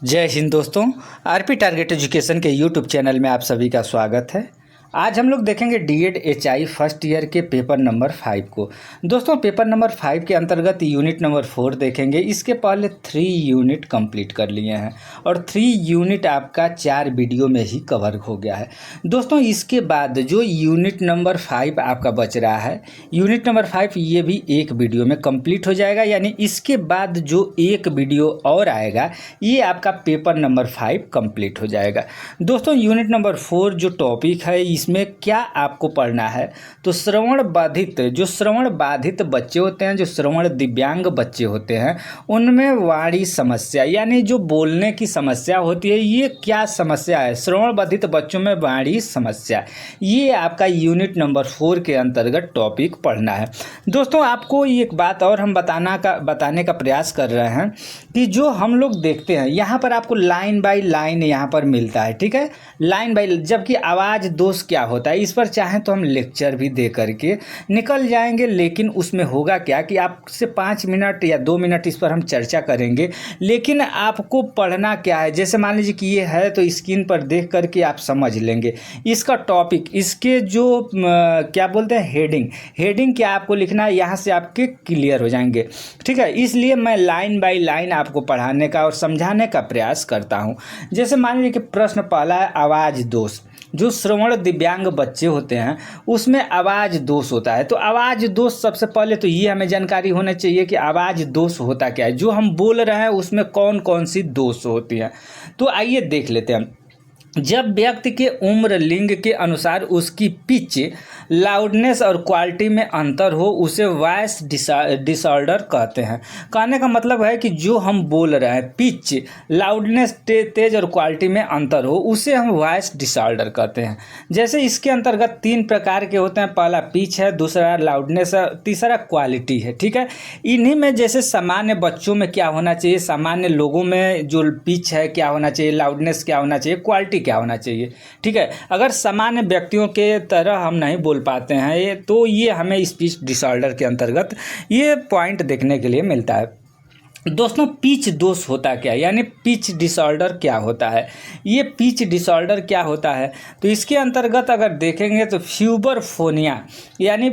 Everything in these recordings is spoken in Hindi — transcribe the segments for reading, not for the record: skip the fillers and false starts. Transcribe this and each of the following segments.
जय हिंद दोस्तों। आरपी टारगेट एजुकेशन के यूट्यूब चैनल में आप सभी का स्वागत है। आज हम लोग देखेंगे डीएड एचआई फर्स्ट ईयर के पेपर नंबर 5 को। दोस्तों पेपर नंबर 5 के अंतर्गत यूनिट नंबर 4 देखेंगे। इसके पहले 3 यूनिट कंप्लीट कर लिए हैं और 3 यूनिट आपका 4 वीडियो में ही कवर हो गया है। दोस्तों इसके बाद जो यूनिट नंबर 5 आपका बच रहा है, यूनिट नंबर 5 ये भी एक वीडियो में कंप्लीट हो जाएगा। यानी इसके बाद जो एक वीडियो और आएगा ये आपका पेपर नंबर 5 कंप्लीट हो जाएगा। दोस्तों यूनिट नंबर 4 जो टॉपिक है इसमें क्या आपको पढ़ना है, तो श्रवण बाधित बच्चे होते हैं, जो श्रवण दिव्यांग बच्चे होते हैं, उनमें वाणी समस्या यानी जो बोलने की समस्या होती है, ये क्या समस्या है, श्रवण बाधित बच्चों में वाणी समस्या, ये आपका यूनिट नंबर 4 के अंतर्गत टॉपिक पढ़ना है। दोस्तों आपको एक बात और हम बताने का प्रयास कर रहे हैं कि जो हम लोग देखते हैं यहाँ पर आपको लाइन बाय लाइन यहाँ पर मिलता है, ठीक है, लाइन बाय, जबकि आवाज़ दोष क्या होता है इस पर चाहें तो हम लेक्चर भी दे करके निकल जाएंगे, लेकिन उसमें होगा क्या कि आपसे 5 मिनट या 2 मिनट इस पर हम चर्चा करेंगे, लेकिन आपको पढ़ना क्या है। जैसे मान लीजिए कि ये है तो स्क्रीन पर देख करके आप समझ लेंगे इसका टॉपिक, इसके जो क्या बोलते हैं हेडिंग क्या आपको लिखना है, यहाँ से आपके क्लियर हो जाएंगे, ठीक है। इसलिए मैं लाइन बाय लाइन आपको पढ़ाने का और समझाने का प्रयास करता हूँ। जैसे मान लीजिए कि प्रश्न पहला है आवाज़ दोष। जो श्रवण दिव्यांग बच्चे होते हैं उसमें आवाज़ दोष होता है, तो आवाज़ दोष सबसे पहले तो ये हमें जानकारी होना चाहिए कि आवाज़ दोष होता क्या है, जो हम बोल रहे हैं उसमें कौन कौन सी दोष होती हैं। तो आइए देख लेते हैं। जब व्यक्ति के उम्र लिंग के अनुसार उसकी पिच, लाउडनेस और क्वालिटी में अंतर हो उसे वॉइस डिसऑर्डर कहते हैं। कहने का मतलब है कि जो हम बोल रहे हैं पिच, लाउडनेस, तेज और क्वालिटी में अंतर हो उसे हम वॉइस डिसऑर्डर कहते हैं। जैसे इसके अंतर्गत 3 प्रकार के होते हैं, पहला पिच है, दूसरा लाउडनेस है, तीसरा क्वालिटी है, ठीक है। इन्हीं में जैसे सामान्य बच्चों में क्या होना चाहिए, सामान्य लोगों में जो पिच है क्या होना चाहिए, लाउडनेस क्या होना चाहिए, क्वालिटी क्या होना चाहिए, ठीक है। अगर सामान्य व्यक्तियों के तरह हम नहीं बोल पाते हैं तो ये हमें स्पीच डिसऑर्डर के अंतर्गत ये पॉइंट देखने के लिए मिलता है। दोस्तों पिच दोष होता क्या है, यानी पिच डिसऑर्डर क्या होता है, ये पिच डिसऑर्डर क्या होता है, तो इसके अंतर्गत अगर देखेंगे तो फ्यूबरफोनिया, यानी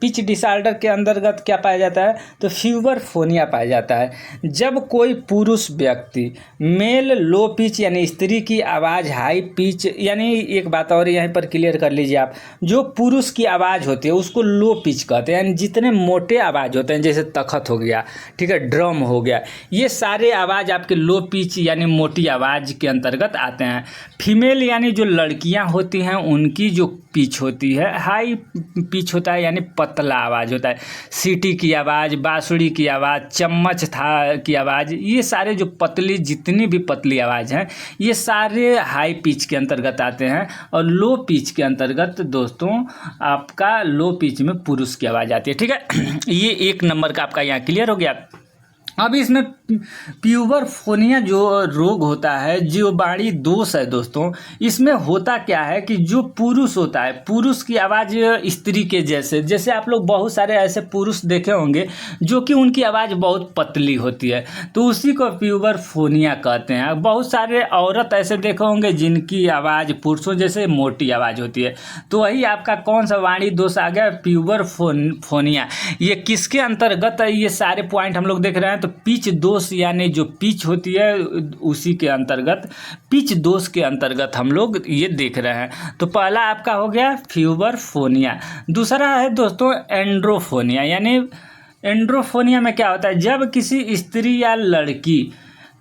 पिच डिसऑर्डर के अंतर्गत क्या पाया जाता है, तो फ्यूबरफोनिया पाया जाता है। जब कोई पुरुष व्यक्ति मेल लो पिच यानी स्त्री की आवाज़ हाई पिच, यानी एक बात और यहीं पर क्लियर कर लीजिए आप, जो पुरुष की आवाज़ होती है उसको लो पिच कहते हैं, यानी जितने मोटे आवाज़ होते हैं, जैसे तखत हो गया, ठीक है, ड्रम हो गया, ये सारे आवाज़ आपके लो पिच यानी मोटी आवाज़ के अंतर्गत आते हैं। फीमेल यानी जो लड़कियां होती हैं उनकी जो पिच होती है हाई पिच होता है, यानी पतला आवाज़ होता है। सीटी की आवाज़, बांसुरी की आवाज़, चम्मच था की आवाज़, ये सारे जो पतली, जितनी भी पतली आवाज़ हैं ये सारे हाई पिच के अंतर्गत आते हैं। और लो पिच के अंतर्गत दोस्तों आपका लो पिच में पुरुष की आवाज़ आती है, ठीक है। ये 1 नंबर का आपका यहाँ क्लियर हो गया। अब इसमें प्यूबरफोनिया जो रोग होता है, जो वाणी दोष है दोस्तों, इसमें होता क्या है कि जो पुरुष होता है, पुरुष की आवाज़ स्त्री के जैसे आप लोग बहुत सारे ऐसे पुरुष देखे होंगे जो कि उनकी आवाज़ बहुत पतली होती है, तो उसी को प्यूबरफोनिया कहते हैं। बहुत सारे औरत ऐसे देखे होंगे जिनकी आवाज़ पुरुषों जैसे मोटी आवाज़ होती है, तो वही आपका कौन सा वाणी दोष आ गया, प्यूबरफोनिया। ये किसके अंतर्गत है, ये सारे पॉइंट हम लोग देख रहे हैं, तो पिच दोष यानी जो पिच होती है उसी के अंतर्गत, पिच दोष के अंतर्गत हम लोग ये देख रहे हैं। तो पहला आपका हो गया फ्यूबरफोनिया। दूसरा है दोस्तों एंड्रोफोनिया, यानी एंड्रोफोनिया में क्या होता है, जब किसी स्त्री या लड़की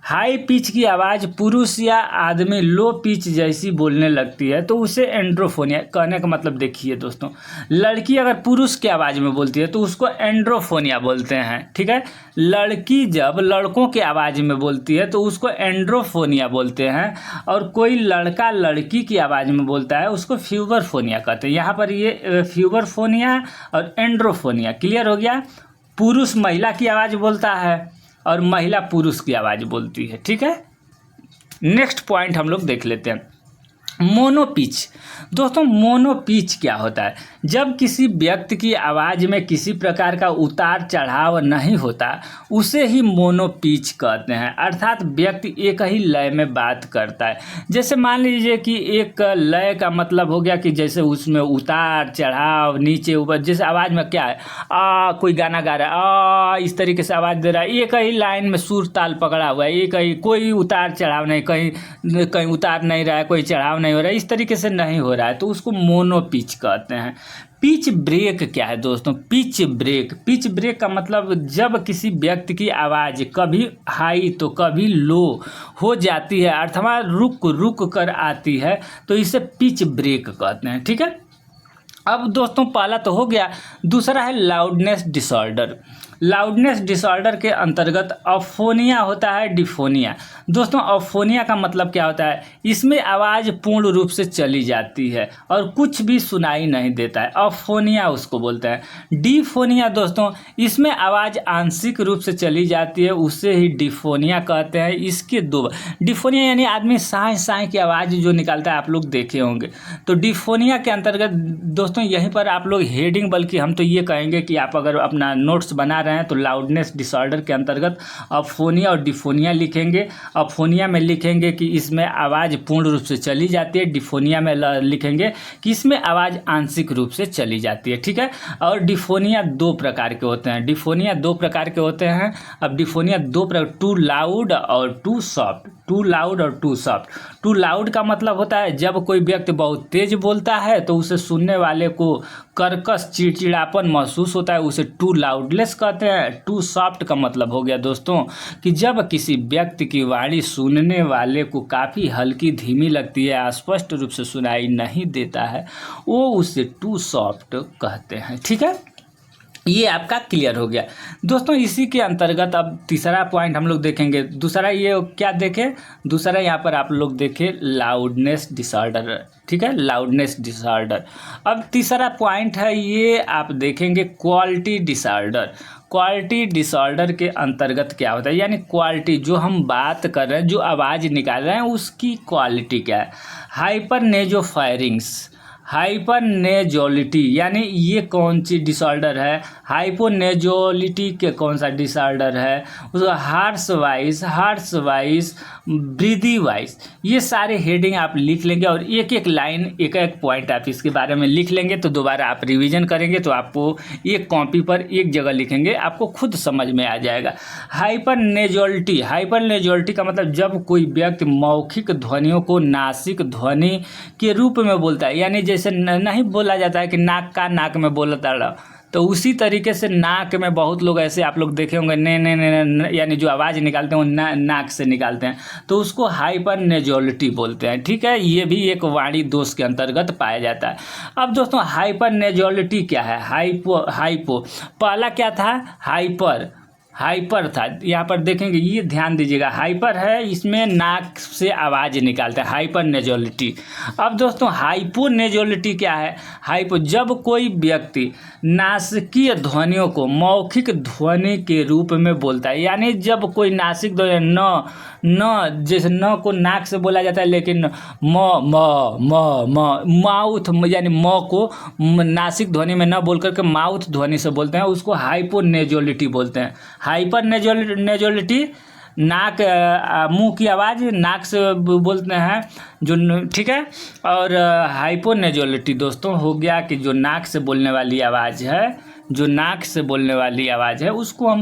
हाई पिच की आवाज़ पुरुष या आदमी लो पिच जैसी बोलने लगती है तो उसे एंड्रोफोनिया। कहने का मतलब देखिए दोस्तों, लड़की अगर पुरुष की आवाज़ में बोलती है तो उसको एंड्रोफोनिया बोलते हैं, ठीक है। लड़की जब लड़कों की आवाज़ में बोलती है तो उसको एंड्रोफोनिया बोलते हैं, और कोई लड़का लड़की की आवाज़ में बोलता है उसको फ्यूबरफोनिया कहते हैं। यहाँ पर ये फ्यूबरफोनिया और एंड्रोफोनिया क्लियर हो गया। पुरुष महिला की आवाज़ बोलता है और महिला पुरुष की आवाज़ बोलती है, ठीक है। नेक्स्ट पॉइंट हम लोग देख लेते हैं। Mono pitch. दोस्तों मोनो पिच क्या होता है? जब किसी व्यक्ति की आवाज़ में किसी प्रकार का उतार चढ़ाव नहीं होता उसे ही मोनो पिच कहते हैं, अर्थात व्यक्ति एक ही लय में बात करता है। जैसे मान लीजिए कि एक लय का मतलब हो गया कि जैसे उसमें उतार चढ़ाव नीचे ऊपर, जैसे आवाज़ में क्या है, कोई गाना गा रहा है इस तरीके से आवाज़ दे रहा है, एक ही लाइन में सुर ताल पकड़ा हुआ है, एक ही, कोई उतार चढ़ाव नहीं, कहीं कहीं उतार नहीं रहा है, कोई चढ़ाव नहीं हो रहा है, इस तरीके से नहीं हो रहा है, तो उसको मोनो पिच कहते हैं। पिच ब्रेक क्या है दोस्तों? पिच ब्रेक का मतलब जब किसी व्यक्ति की आवाज़ कभी हाई तो कभी लो हो जाती है अथवा रुक कर आती है, तो इसे पिच ब्रेक कहते हैं। ठीक है, अब दोस्तों पहला तो हो गया, दूसरा है लाउडनेस डिसऑर्डर। लाउडनेस डिसऑर्डर के अंतर्गत अफोनिया होता है, डिफोनिया। दोस्तों अफोनिया का मतलब क्या होता है? इसमें आवाज़ पूर्ण रूप से चली जाती है और कुछ भी सुनाई नहीं देता है, अफोनिया उसको बोलते हैं। डिफोनिया दोस्तों, इसमें आवाज़ आंशिक रूप से चली जाती है, उसे ही डिफोनिया कहते हैं। इसके दो, डिफोनिया यानी आदमी साँय साँय की आवाज़ जो निकालता है, आप लोग देखे होंगे। तो डिफोनिया के अंतर्गत दोस्तों यहीं पर आप लोग हेडिंग, बल्कि हम तो ये कहेंगे कि आप अगर अपना नोट्स बना रहे हैं तो लाउडनेस डिसऑर्डर के अंतर्गत अफोनिया और डिफोनिया लिखेंगे। अफोनिया में लिखेंगे कि इसमें आवाज़ पूर्ण रूप से चली जाती है, डिफोनिया में लिखेंगे कि इसमें आवाज़ आंशिक रूप से चली जाती है। ठीक है, और डिफोनिया दो प्रकार के होते हैं, डिफोनिया दो प्रकार के होते हैं। अब डिफोनिया दो प्रकार, टू लाउड और टू सॉफ्ट। टू लाउड और टू सॉफ्ट। टू लाउड का मतलब होता है जब कोई व्यक्ति बहुत तेज बोलता है तो उसे सुनने वाले को कर्कश चिड़चिड़ापन महसूस होता है, उसे टू लाउडलेस कहते हैं। टू सॉफ्ट का मतलब हो गया दोस्तों कि जब किसी व्यक्ति की वाणी सुनने वाले को काफ़ी हल्की धीमी लगती है, स्पष्ट रूप से सुनाई नहीं देता है, वो उसे टू सॉफ्ट कहते हैं। ठीक है, ये आपका क्लियर हो गया दोस्तों। इसी के अंतर्गत अब तीसरा पॉइंट हम लोग देखेंगे। दूसरा ये क्या देखें? दूसरा यहाँ पर आप लोग देखें लाउडनेस डिसऑर्डर। ठीक है, लाउडनेस डिसऑर्डर। अब तीसरा पॉइंट है ये आप देखेंगे क्वालिटी डिसऑर्डर। क्वालिटी डिसऑर्डर के अंतर्गत क्या होता है, यानी क्वालिटी जो हम बात कर रहे हैं, जो आवाज़ निकाल रहे हैं, उसकी क्वालिटी क्या है। हाइपरनेजोफायरिंग्स, हाइपरनेजोलिटी, यानी ये कौन सी डिसऑर्डर है? हाइपोनेजोलिटी के कौन सा डिसऑर्डर है? उसका हार्स वाइस, ब्रीदी वाइस, ये सारे हेडिंग आप लिख लेंगे और एक एक लाइन, एक एक पॉइंट आप इसके बारे में लिख लेंगे, तो दोबारा आप रिवीजन करेंगे तो आपको एक कॉपी पर एक जगह लिखेंगे, आपको खुद समझ में आ जाएगा। हाइपरनेजोलिटी का मतलब जब कोई व्यक्ति मौखिक ध्वनियों को नासिक ध्वनि के रूप में बोलता है, यानी जैसे नहीं बोला जाता है कि नाक का नाक में बोलता रहा, तो उसी तरीके से नाक में बहुत लोग ऐसे आप लोग देखे होंगे ने यानी जो आवाज़ निकालते हैं वो नाक से निकालते हैं, तो उसको हाइपरनेजोलिटी बोलते हैं। ठीक है, ये भी एक वाणी दोष के अंतर्गत पाया जाता है। अब दोस्तों हाइपरनेजोलिटी क्या है? हाइपो पहला क्या था? हाइपर था, यहाँ पर देखेंगे, ये ध्यान दीजिएगा, हाइपर है, इसमें नाक से आवाज़ निकालता है, हाइपरनेजोलिटी। अब दोस्तों हाइपोनेजोलिटी क्या है? हाइपो, जब कोई व्यक्ति नासिकीय ध्वनियों को मौखिक ध्वनि के रूप में बोलता है, यानी जब कोई नासिक ध्वनि न जैसे न को नाक से बोला जाता है, लेकिन माउथ यानी म को नासिक ध्वनि में न बोल करके माउथ ध्वनि से बोलते हैं, उसको हाइपोनेजोलिटी बोलते हैं। हाइपरनेजोलिटी नाक मुंह की आवाज़ नाक से बोलते हैं जो, ठीक है। और हाइपोनेजोलिटी दोस्तों हो गया कि जो नाक से बोलने वाली आवाज़ है, जो नाक से बोलने वाली आवाज़ है, उसको हम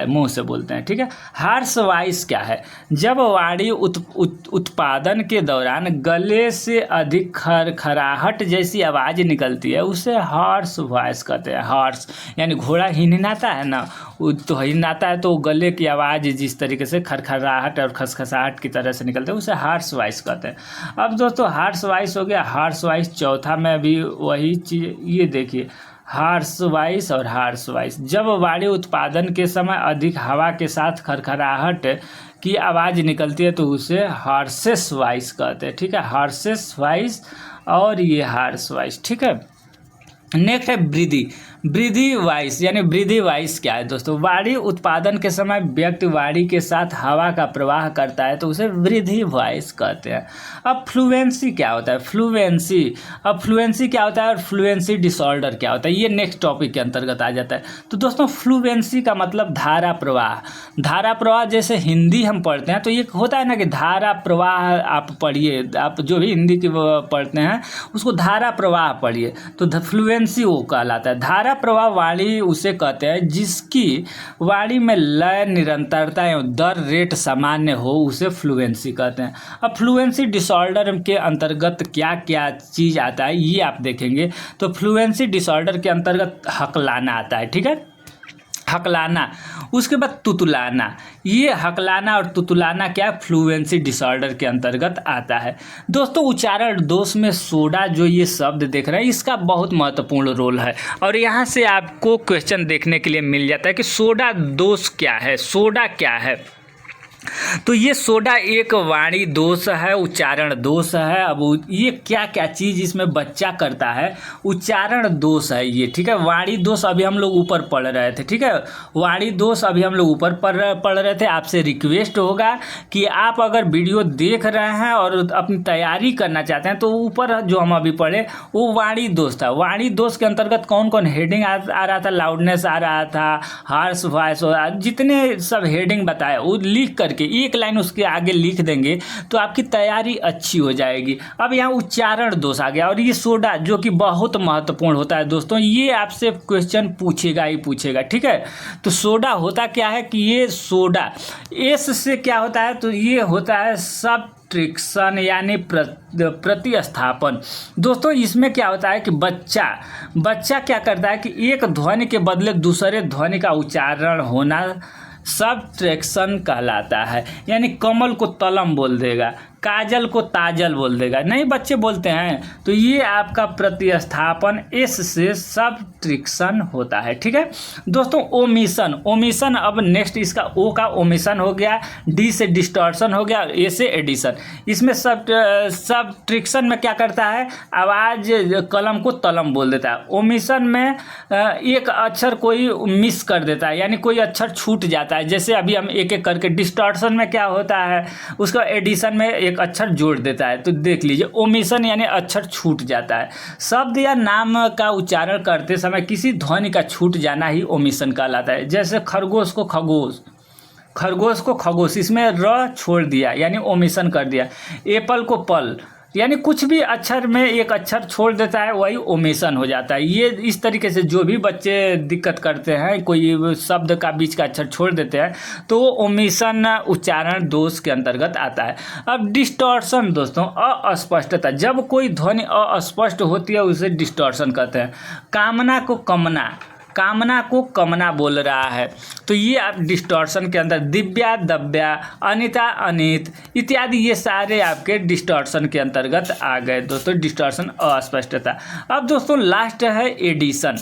मुंह से बोलते हैं। ठीक है। हार्श वॉइस क्या है? जब वाणी उत्पादन के दौरान गले से अधिक खरखराहट जैसी आवाज़ निकलती है, उसे हार्श वॉइस कहते हैं। हार्श यानी घोड़ा हिनहिनाता है ना, तो हिनहिनाता है तो गले की आवाज़ जिस तरीके से खरखराहट और खसखसाहट की तरह से निकलते हैं, उसे हार्श वॉइस कहते हैं। अब दोस्तों हार्श वॉइस हो गया। हार्श वॉइस चौथा में भी वही चीज़, ये देखिए हार्श वॉइस और हार्श वॉइस, जब वाणी उत्पादन के समय अधिक हवा के साथ खरखराहट की आवाज़ निकलती है तो उसे हार्शेस वॉइस कहते हैं। ठीक है, हार्शेस वॉइस और ये हार्श वॉइस। ठीक है। नेक्स्ट है ब्रीदी। वृद्धि वाइस यानी वृद्धि वाइस क्या है दोस्तों? वाणी उत्पादन के समय व्यक्ति वाणी के साथ हवा का प्रवाह करता है तो उसे वृद्धि वाइस कहते हैं। अब फ्लुएंसी क्या होता है? फ्लुएंसी क्या होता है और फ्लुएंसी डिसऑर्डर क्या होता है, ये नेक्स्ट टॉपिक के अंतर्गत आ जाता है। तो दोस्तों फ्लुएंसी का मतलब धारा प्रवाह जैसे हिंदी हम पढ़ते हैं तो ये होता है ना कि धारा प्रवाह आप पढ़िए, आप जो भी हिंदी की पढ़ते हैं उसको धारा प्रवाह पढ़िए तो फ्लुएंसी वो कहलाता है। धारा प्रवाह वाणी उसे कहते हैं जिसकी वाणी में लय, निरंतरता एवं दर रेट सामान्य हो, उसे फ्लुएंसी कहते हैं। अब फ्लुएंसी डिसऑर्डर के अंतर्गत क्या क्या चीज़ आता है ये आप देखेंगे। तो फ्लुएंसी डिसऑर्डर के अंतर्गत हकलाना आता है, ठीक है, हकलाना। उसके बाद तुतलाना, ये हकलाना और तुतलाना क्या फ्लुएंसी डिसऑर्डर के अंतर्गत आता है। दोस्तों उच्चारण दोष में सोडा जो ये शब्द देख रहे हैं इसका बहुत महत्वपूर्ण रोल है और यहाँ से आपको क्वेश्चन देखने के लिए मिल जाता है कि सोडा दोष क्या है, सोडा क्या है। तो ये सोडा एक वाणी दोष है, उच्चारण दोष है। अब ये क्या क्या चीज़ इसमें बच्चा करता है, उच्चारण दोष है ये, ठीक है। वाणी दोष अभी हम लोग ऊपर पढ़ रहे थे, ठीक है, वाणी दोष अभी हम लोग ऊपर पढ़ रहे थे। आपसे रिक्वेस्ट होगा कि आप अगर वीडियो देख रहे हैं और अपनी तैयारी करना चाहते हैं तो ऊपर जो हम अभी पढ़े वो वाणी दोष था। वाणी दोष के अंतर्गत कौन कौन हेडिंग आ रहा था, लाउडनेस आ रहा था, हार्श वॉइस, जितने सब हेडिंग बताए वो लिख करके एक लाइन उसके आगे लिख देंगे तो आपकी तैयारी अच्छी हो जाएगी। अब यहाँ उच्चारण दोष आ गया और ये सोडा जो कि बहुत महत्वपूर्ण होता है दोस्तों, ये आपसे क्वेश्चन पूछेगा ही पूछेगा, ठीक है। तो सोडा होता क्या है कि ये सोडा एस से क्या होता है, तो ये होता है सब्स्ट्रैक्शन यानी प्रतिस्थापन। दोस्तों इसमें क्या होता है कि बच्चा क्या करता है कि एक ध्वनि के बदले दूसरे ध्वनि का उच्चारण होना सब्स्ट्रैक्शन कहलाता है। यानी कमल को तलम बोल देगा, काजल को ताजल बोल देगा, नहीं बच्चे बोलते हैं, तो ये आपका प्रतिस्थापन एस से सब्स्ट्रैक्शन होता है, ठीक है दोस्तों। ओमिशन अब नेक्स्ट इसका ओ का ओमिशन हो गया, डी से डिस्टॉर्शन हो गया, ए से एडिशन। इसमें सब्स्ट्रैक्शन में क्या करता है, आवाज़ कलम को तलम बोल देता है। ओमिशन में एक अक्षर कोई मिस कर देता है यानी कोई अक्षर छूट जाता है, जैसे अभी हम एक एक करके। डिस्टॉर्शन में क्या होता है, उसका एडिशन में एक अक्षर जोड़ देता है। तो देख लीजिए ओमिशन यानी अक्षर छूट जाता है। शब्द या नाम का उच्चारण करते समय किसी ध्वनि का छूट जाना ही ओमिशन कहलाता है। जैसे खरगोश को खगोश, इसमें र छोड़ दिया यानी ओमिशन कर दिया। एप्पल को पल, यानी कुछ भी अक्षर में एक अक्षर छोड़ देता है वही ओमिशन हो जाता है। ये इस तरीके से जो भी बच्चे दिक्कत करते हैं, कोई शब्द का बीच का अक्षर छोड़ देते हैं तो वो ओमिशन उच्चारण दोष के अंतर्गत आता है। अब डिस्टॉर्शन दोस्तों अस्पष्टता, जब कोई ध्वनि अस्पष्ट होती है उसे डिस्टॉर्शन कहते हैं। कामना को कमना बोल रहा है तो ये आप डिस्टॉर्शन के अंदर। दिव्या दव्या, अनिता अनित इत्यादि ये सारे आपके डिस्टॉर्शन के अंतर्गत आ गए दोस्तों, डिस्टॉर्शन अस्पष्टता। अब दोस्तों लास्ट है एडिशन।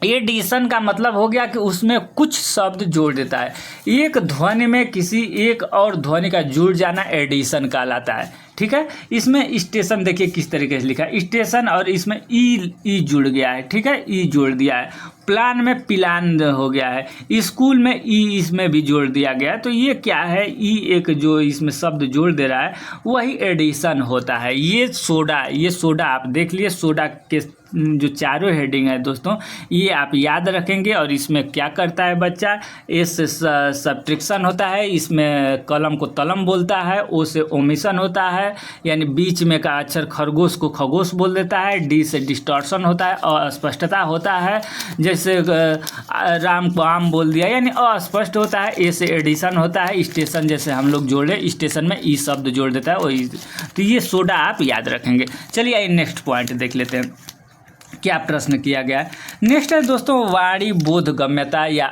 एडिशन का मतलब हो गया कि उसमें कुछ शब्द जोड़ देता है। एक ध्वनि में किसी एक और ध्वनि का जुड़ जाना एडिशन कहलाता है, ठीक है। इसमें स्टेशन देखिए किस तरीके से लिखा है, स्टेशन, और इसमें ई जुड़ गया है, ठीक है, ई जोड़ दिया है। प्लान में पिलान हो गया है, स्कूल में ई इसमें भी जोड़ दिया गया है। तो ये क्या है, ई एक जो इसमें शब्द जोड़ दे रहा है वही एडिशन होता है। ये सोडा आप देख लिए, सोडा के जो चारों हेडिंग है दोस्तों ये आप याद रखेंगे। और इसमें क्या करता है बच्चा, एस से सब्स्ट्रैक्शन होता है, इसमें कलम को तलम बोलता है, ओ से ओमिशन होता है यानी बीच में का अक्षर खरगोश को खगोश बोल देता है, डी से डिस्टॉर्शन होता है, अस्पष्टता होता है, जैसे राम को आम बोल दिया यानी अस्पष्ट होता है। ए से एडिशन होता है, स्टेशन जैसे हम लोग जोड़े, स्टेशन में ई शब्द जोड़ देता है वही। तो ये सोडा आप याद रखेंगे। चलिए आइए नेक्स्ट पॉइंट देख लेते हैं क्या प्रश्न किया गया है। नेक्स्ट है दोस्तों वाणी बोधगम्यता या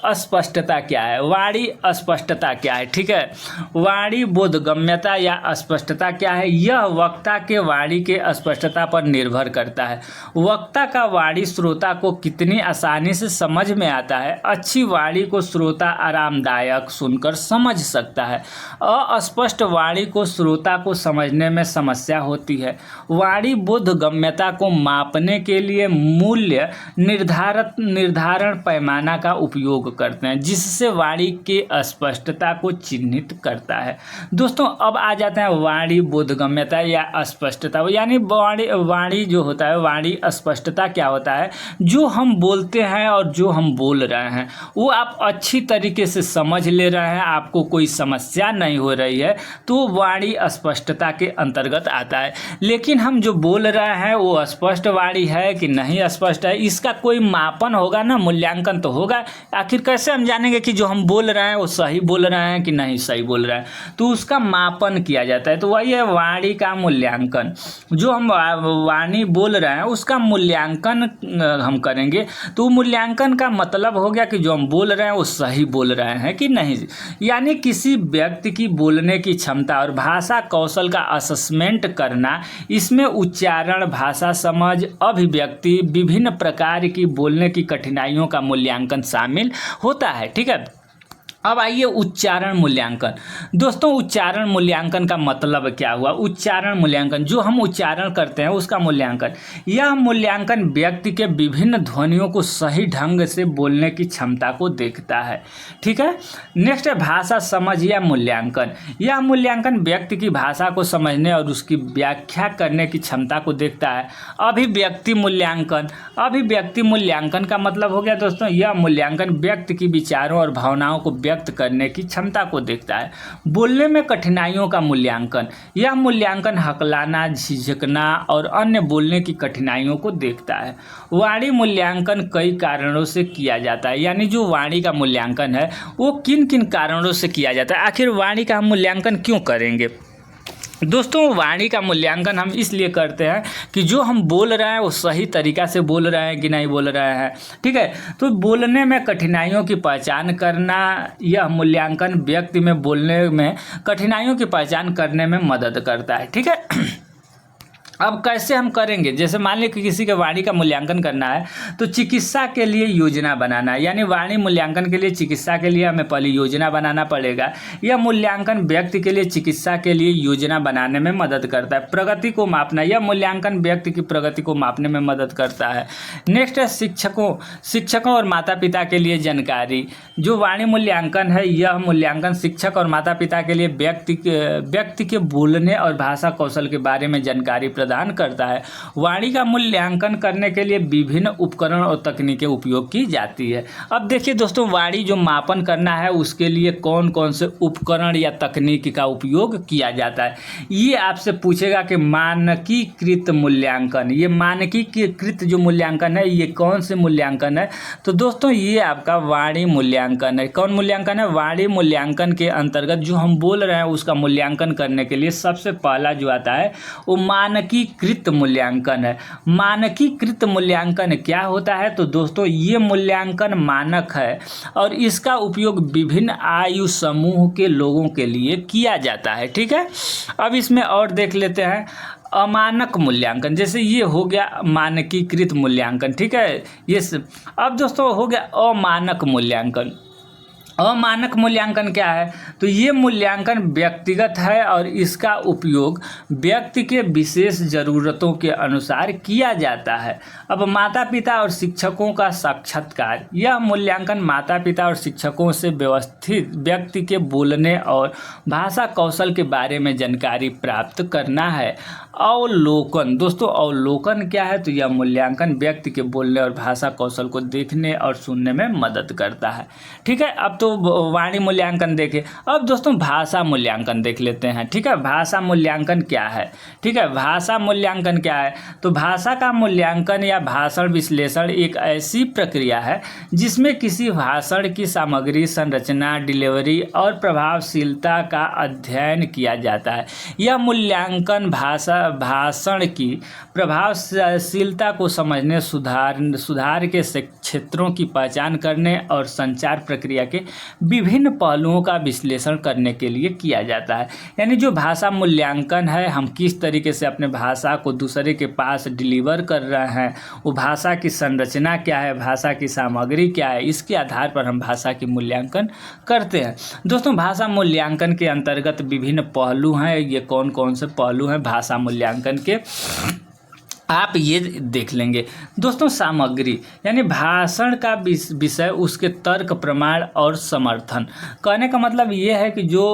अस्पष्टता क्या है, वाणी अस्पष्टता क्या है, ठीक है। वाणी बोधगम्यता या अस्पष्टता क्या है, यह वक्ता के वाणी के अस्पष्टता पर निर्भर करता है। वक्ता का वाणी श्रोता को कितनी आसानी से समझ में आता है, अच्छी वाणी को श्रोता आरामदायक सुनकर समझ सकता है। अस्पष्ट वाणी को श्रोता को समझने में समस्या होती है। वाणी बोधगम्यता को मापने समझने के लिए मूल्य निर्धारण पैमाना का उपयोग करते हैं, जिससे वाणी के अस्पष्टता को चिन्हित करता है। दोस्तों अब आ जाते हैं वाणी बोधगम्यता या अस्पष्टता, यानी वाणी जो होता है, वाणी अस्पष्टता क्या होता है, जो हम बोलते हैं और जो हम बोल रहे हैं वो आप अच्छी तरीके से समझ ले रहे हैं, आपको कोई समस्या नहीं हो रही है, तो वाणी अस्पष्टता के अंतर्गत आता है। लेकिन हम जो बोल रहे हैं वो स्पष्ट वाणी है कि नहीं स्पष्ट है, इसका कोई मापन होगा ना, मूल्यांकन तो होगा। आखिर कैसे हम जानेंगे कि जो हम बोल रहे हैं वो सही बोल रहे हैं कि नहीं सही बोल रहे हैं, तो उसका मापन किया जाता है। तो वही है वाणी का मूल्यांकन। जो हम वाणी बोल रहे हैं उसका मूल्यांकन हम करेंगे, तो मूल्यांकन का मतलब हो गया कि जो हम बोल रहे हैं वो सही बोल रहे हैं कि नहीं। यानी किसी व्यक्ति की बोलने की क्षमता और भाषा कौशल का असेसमेंट करना, इसमें उच्चारण, भाषा समझ, अभिव्यक्ति, विभिन्न प्रकार की बोलने की कठिनाइयों का मूल्यांकन शामिल होता है। ठीक है, अब आइए उच्चारण मूल्यांकन। दोस्तों उच्चारण मूल्यांकन का मतलब क्या हुआ? उच्चारण मूल्यांकन, जो हम उच्चारण करते हैं उसका मूल्यांकन। यह मूल्यांकन व्यक्ति के विभिन्न ध्वनियों को सही ढंग से बोलने की क्षमता को देखता है। ठीक है, नेक्स्ट है भाषा समझ या मूल्यांकन। यह मूल्यांकन व्यक्ति की भाषा को समझने और उसकी व्याख्या करने की क्षमता को देखता है। अभिव्यक्ति मूल्यांकन। अभिव्यक्ति मूल्यांकन का मतलब हो गया दोस्तों, यह मूल्यांकन व्यक्ति की विचारों और भावनाओं को व्यक्त करने की क्षमता को देखता है। बोलने में कठिनाइयों का मूल्यांकन। यह मूल्यांकन हकलाना, झिझकना और अन्य बोलने की कठिनाइयों को देखता है। वाणी मूल्यांकन कई कारणों से किया जाता है, यानी जो वाणी का मूल्यांकन है वो किन किन कारणों से किया जाता है। आखिर वाणी का हम मूल्यांकन क्यों करेंगे? दोस्तों वाणी का मूल्यांकन हम इसलिए करते हैं कि जो हम बोल रहे हैं वो सही तरीक़ा से बोल रहे हैं कि नहीं बोल रहे हैं। ठीक है, तो बोलने में कठिनाइयों की पहचान करना, यह मूल्यांकन व्यक्ति में बोलने में कठिनाइयों की पहचान करने में मदद करता है। ठीक है, अब कैसे हम करेंगे? जैसे मान लीजिए कि किसी के वाणी का मूल्यांकन करना है तो चिकित्सा के लिए योजना बनाना है, यानी वाणी मूल्यांकन के लिए चिकित्सा के लिए हमें पहले योजना बनाना पड़ेगा। यह मूल्यांकन व्यक्ति के लिए चिकित्सा के लिए योजना बनाने में मदद करता है। प्रगति को मापना, यह मूल्यांकन व्यक्ति की प्रगति को मापने में मदद करता है। नेक्स्ट है शिक्षकों और माता पिता के लिए जानकारी। जो वाणी मूल्यांकन है यह मूल्यांकन शिक्षक और माता पिता के लिए व्यक्ति के बोलने और भाषा कौशल के बारे में जानकारी प्रदान करता है। वाणी का मूल्यांकन करने के लिए विभिन्न उपकरण और तकनीकें उपयोग की जाती है। अब देखिए दोस्तों, वाणी जो मापन करना है उसके लिए कौन कौन से उपकरण या तकनीक का उपयोग किया जाता है, ये आपसे पूछेगा कि मानकीकृत मूल्यांकन। ये मानकीकृत जो मूल्यांकन है ये कौन से मूल्यांकन है? तो दोस्तों ये आपका वाणी मूल्यांकन है। कौन मूल्यांकन है? वाणी मूल्यांकन के अंतर्गत जो हम बोल रहे हैं उसका मूल्यांकन करने के लिए सबसे पहला जो आता है वो मानकीकृत मूल्यांकन है। मानकीकृत मूल्यांकन क्या होता है? तो दोस्तों ये मूल्यांकन मानक है और इसका उपयोग विभिन्न आयु समूह के लोगों के लिए किया जाता है। ठीक है, अब इसमें और देख लेते हैं अमानक मूल्यांकन। जैसे ये हो गया मानकीकृत मूल्यांकन। ठीक है, ये अब दोस्तों हो गया अमानक मूल्यांकन। अमानक मूल्यांकन क्या है? तो ये मूल्यांकन व्यक्तिगत है और इसका उपयोग व्यक्ति के विशेष ज़रूरतों के अनुसार किया जाता है। अब माता पिता और शिक्षकों का साक्षात्कार। यह मूल्यांकन माता पिता और शिक्षकों से व्यवस्थित व्यक्ति के बोलने और भाषा कौशल के बारे में जानकारी प्राप्त करना है। अवलोकन। दोस्तों अवलोकन क्या है? तो यह मूल्यांकन व्यक्ति के बोलने और भाषा कौशल को देखने और सुनने में मदद करता है। ठीक है, अब तो वाणी मूल्यांकन देखे। अब दोस्तों भाषा मूल्यांकन देख लेते हैं। ठीक है, भाषा मूल्यांकन क्या है? ठीक है, भाषा मूल्यांकन क्या है? तो भाषा का मूल्यांकन या भाषण विश्लेषण एक ऐसी प्रक्रिया है जिसमें किसी भाषण की सामग्री, संरचना, डिलीवरी और प्रभावशीलता का अध्ययन किया जाता है। यह मूल्यांकन भाषण की प्रभावशीलता को समझने, सुधार के क्षेत्रों की पहचान करने और संचार प्रक्रिया के विभिन्न पहलुओं का विश्लेषण करने के लिए किया जाता है। यानी जो भाषा मूल्यांकन है, हम किस तरीके से अपने भाषा को दूसरे के पास डिलीवर कर रहे हैं, वो भाषा की संरचना क्या है, भाषा की सामग्री क्या है, इसके आधार पर हम भाषा की मूल्यांकन करते हैं। दोस्तों भाषा मूल्यांकन के अंतर्गत विभिन्न पहलू हैं। ये कौन कौन से पहलू हैं भाषा मूल्यांकन के? आप ये देख लेंगे। दोस्तों सामग्री यानी भाषण का विषय, उसके तर्क, प्रमाण और समर्थन। कहने का मतलब ये है कि जो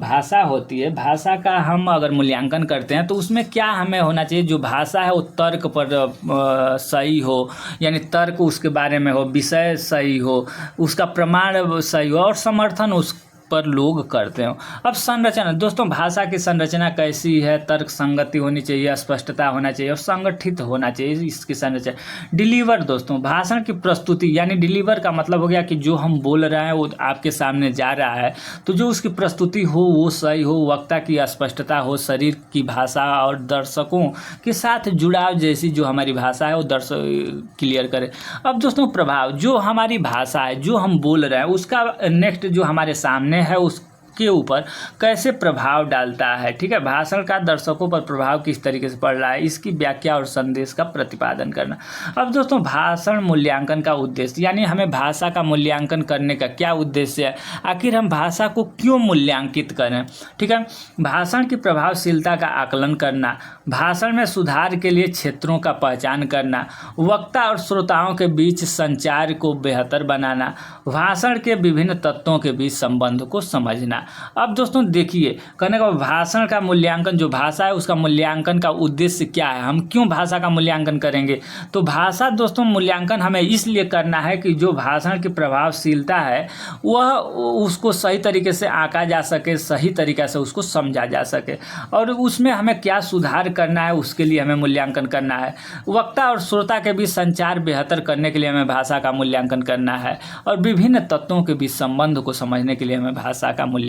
भाषा होती है, भाषा का हम अगर मूल्यांकन करते हैं तो उसमें क्या हमें होना चाहिए, जो भाषा है वो तर्क पर सही हो, यानी तर्क उसके बारे में हो, विषय सही हो, उसका प्रमाण सही हो और समर्थन उस पर लोग करते हो। अब संरचना, दोस्तों भाषा की संरचना कैसी है, तर्क संगति होनी चाहिए, स्पष्टता होना चाहिए और संगठित होना चाहिए इसकी संरचना। डिलीवर, दोस्तों भाषण की प्रस्तुति, यानी डिलीवर का मतलब हो गया कि जो हम बोल रहे हैं वो आपके सामने जा रहा है, तो जो उसकी प्रस्तुति हो वो सही हो, वक्ता की स्पष्टता हो, शरीर की भाषा और दर्शकों के साथ जुड़ाव जैसी जो हमारी भाषा है वो दर्शक क्लियर करे। अब दोस्तों प्रभाव, जो हमारी भाषा है, जो हम बोल रहे हैं उसका नेक्स्ट जो हमारे सामने है उसके ऊपर कैसे प्रभाव डालता है। ठीक है, भाषण का दर्शकों पर प्रभाव किस तरीके से पड़ रहा है, इसकी व्याख्या और संदेश का प्रतिपादन करना। अब दोस्तों भाषण मूल्यांकन का उद्देश्य, यानी हमें भाषा का मूल्यांकन करने का क्या उद्देश्य है, आखिर हम भाषा को क्यों मूल्यांकित करें। ठीक है, भाषण की प्रभावशीलता का आकलन करना, भाषण में सुधार के लिए क्षेत्रों का पहचान करना, वक्ता और श्रोताओं के बीच संचार को बेहतर बनाना, भाषण के विभिन्न तत्वों के बीच संबंध को समझना। अब दोस्तों देखिए, कहने का भाषण का मूल्यांकन, जो भाषा है उसका मूल्यांकन का उद्देश्य क्या है, हम क्यों भाषा का मूल्यांकन करेंगे। तो भाषा दोस्तों मूल्यांकन हमें इसलिए करना है कि जो भाषण की प्रभावशीलता है वह उसको सही तरीके से आंका जा सके, सही तरीके से उसको समझा जा सके और उसमें हमें क्या सुधार करना है उसके लिए हमें मूल्यांकन करना है। वक्ता और श्रोता के बीच संचार बेहतर करने के लिए हमें भाषा का मूल्यांकन करना है और विभिन्न तत्वों के बीच संबंध को समझने के लिए हमें भाषा का मूल्यांकन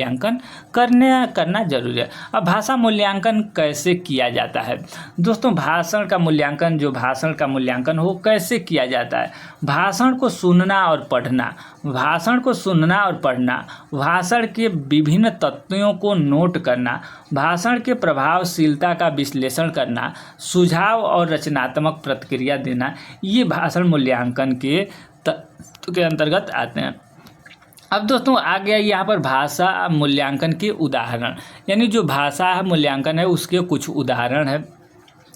करना जरूरी है। अब भाषा मूल्यांकन कैसे किया जाता है। दोस्तों भाषण का मूल्यांकन, जो भाषण का मूल्यांकन हो कैसे किया जाता है। भाषण को सुनना और पढ़ना, भाषण को सुनना और पढ़ना, भाषण के विभिन्न तत्वों को नोट करना, भाषण के प्रभावशीलता का विश्लेषण करना, सुझाव और रचनात्मक प्रतिक्रिया देना, ये भाषण मूल्यांकन के अंतर्गत आते हैं। अब दोस्तों आ गया यहाँ पर भाषा मूल्यांकन के उदाहरण, यानी जो भाषा मूल्यांकन है उसके कुछ उदाहरण है।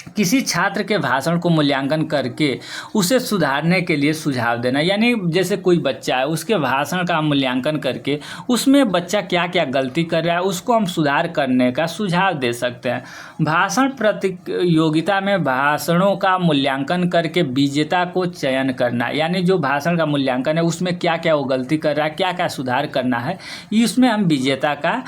किसी छात्र के भाषण को मूल्यांकन करके उसे सुधारने के लिए सुझाव देना, यानी जैसे कोई बच्चा है उसके भाषण का मूल्यांकन करके उसमें बच्चा क्या क्या गलती कर रहा है उसको हम सुधार करने का सुझाव दे सकते हैं। भाषण प्रतियोगिता में भाषणों का मूल्यांकन करके विजेता को चयन करना, यानी जो भाषण का मूल्यांकन है उसमें क्या क्या वो गलती कर रहा है, क्या क्या सुधार करना है, इसमें हम विजेता का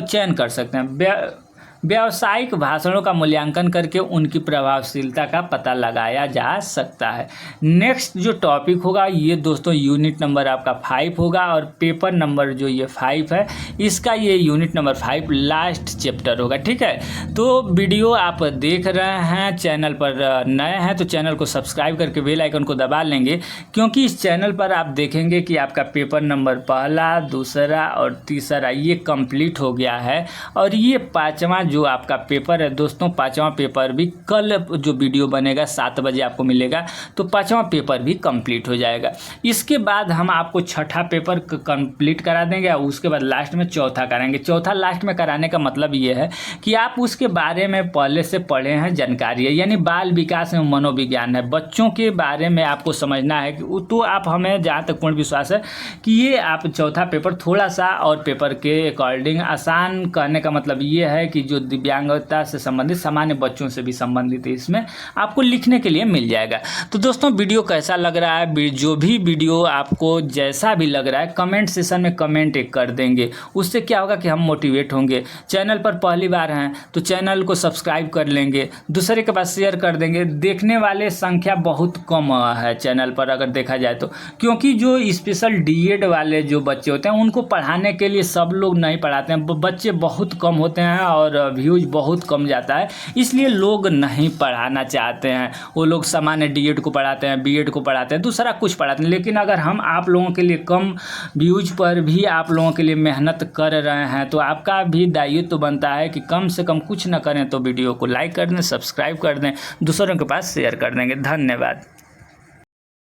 चयन कर सकते हैं। व्यावसायिक भाषणों का मूल्यांकन करके उनकी प्रभावशीलता का पता लगाया जा सकता है। नेक्स्ट जो टॉपिक होगा ये दोस्तों यूनिट नंबर आपका 5 होगा और पेपर नंबर जो ये 5 है इसका ये यूनिट नंबर 5 लास्ट चैप्टर होगा। ठीक है, तो वीडियो आप देख रहे हैं, चैनल पर नए हैं तो चैनल को सब्सक्राइब करके बेल आइकन को दबा लेंगे, क्योंकि इस चैनल पर आप देखेंगे कि आपका पेपर नंबर पहला, दूसरा और तीसरा ये कंप्लीट हो गया है और ये 5वां जो आपका पेपर है दोस्तों, 5वां पेपर भी कल जो वीडियो बनेगा 7 बजे आपको मिलेगा, तो 5वां पेपर भी कंप्लीट हो जाएगा। इसके बाद हम आपको 6ठा पेपर कंप्लीट करा देंगे और उसके बाद लास्ट में 4था कराएंगे। 4था लास्ट में कराने का मतलब ये है कि आप उसके बारे में पहले से पढ़े हैं, जानकारी है, यानी बाल विकास एवं मनोविज्ञान है, बच्चों के बारे में आपको समझना है कि तो आप हमें जहाँ तक पूर्ण विश्वास है कि ये आप 4था पेपर थोड़ा सा और पेपर के अकॉर्डिंग आसान, कहने का मतलब ये है कि जो दिव्यांगता से संबंधित सामान्य बच्चों से भी संबंधित इसमें आपको लिखने के लिए मिल जाएगा। तो दोस्तों वीडियो कैसा लग रहा है, जो भी वीडियो आपको जैसा भी लग रहा है कमेंट सेशन में कमेंट एक कर देंगे, उससे क्या होगा कि हम मोटिवेट होंगे। चैनल पर पहली बार हैं तो चैनल को सब्सक्राइब कर लेंगे, दूसरे के पास शेयर कर देंगे। देखने वाले संख्या बहुत कम है चैनल पर अगर देखा जाए तो, क्योंकि जो स्पेशल डीएड वाले जो बच्चे होते हैं उनको पढ़ाने के लिए सब लोग नहीं पढ़ाते हैं, बच्चे बहुत कम होते हैं और व्यूज बहुत कम जाता है, इसलिए लोग नहीं पढ़ाना चाहते हैं। वो लोग सामान्य डीएड को पढ़ाते हैं, बीएड को पढ़ाते हैं, दूसरा कुछ पढ़ाते हैं। लेकिन अगर हम आप लोगों के लिए कम व्यूज पर भी आप लोगों के लिए मेहनत कर रहे हैं तो आपका भी दायित्व तो बनता है कि कम से कम कुछ न करें तो वीडियो को लाइक कर दें, सब्सक्राइब कर दें, दूसरों के पास शेयर कर देंगे। धन्यवाद।